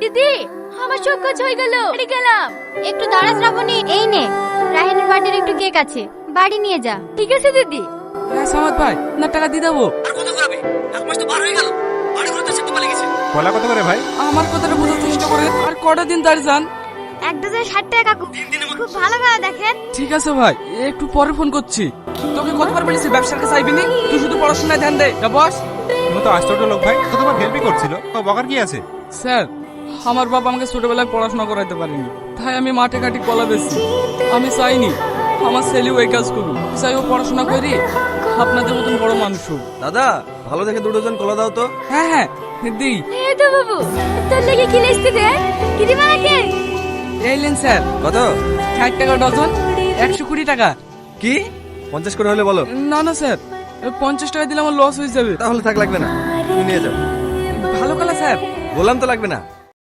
দিদি, আমার সব কাজ হয়ে গেল, বাড়ি গেলাম। একটু দাঁড়া শ্রাবণী, এই নে রাহিনের বার্থডের একটু কেক আছে, বাড়ি নিয়ে যা। ঠিক আছে দিদি। হ্যাঁ সামাদ ভাই, না টাকা দিয়ে দেবো। আর কত করাবে? এক মাস তো পার হয়ে গেল, বাড়ি ঘরে তো সে তো পালিয়ে গেছে। কলা কত করে ভাই? আমার কথাটা বোঝার চেষ্টা করে, আর কটা দিন দাঁড়িয়ে যান। এক ডজন 60 টাকা কাকু, খুব ভালো ভালো দেখেন। ঠিক আছে ভাই, একটু পরে ফোন করছি। তোকে কতবার বলেছি ব্যবসার কাছে আইবি নি, তুই শুধু পড়াশোনায় ধ্যান দে। যা বস। তুমি তো আশ্চর্য লোক ভাই, তো তোমার হেল্পই করছিল, তো বকার কি আছে? স্যার, আমার বাবা আমাকে ছোটবেলায় পড়াশোনা করাইতে পারেনি, তাই আমি মাঠে ঘাটি কলা বেচি। আমি চাইনি আমার ছেলেও এই কাজ করুক, চাই ও পড়াশোনা করি আপনাদের মতন বড় মানুষ হোক। দাদা, ভালো দেখে 2 ডজন কলা দাও তো। হ্যাঁ হ্যাঁ দিই। এই তো বাবু, তোর লেগে কি লিখতে দে? কি দিবা নাকি? এইলেন স্যার। কত? 60 টাকা ডজন, 120 টাকা। কি 50 করে হলে বলো। না না স্যার, 50 টাকা দিলে আমার লস হয়ে যাবে। তাহলে থাক, লাগবে না, তুমি নিয়ে যাও। ভালো কলা স্যার। বললাম তো লাগবে না।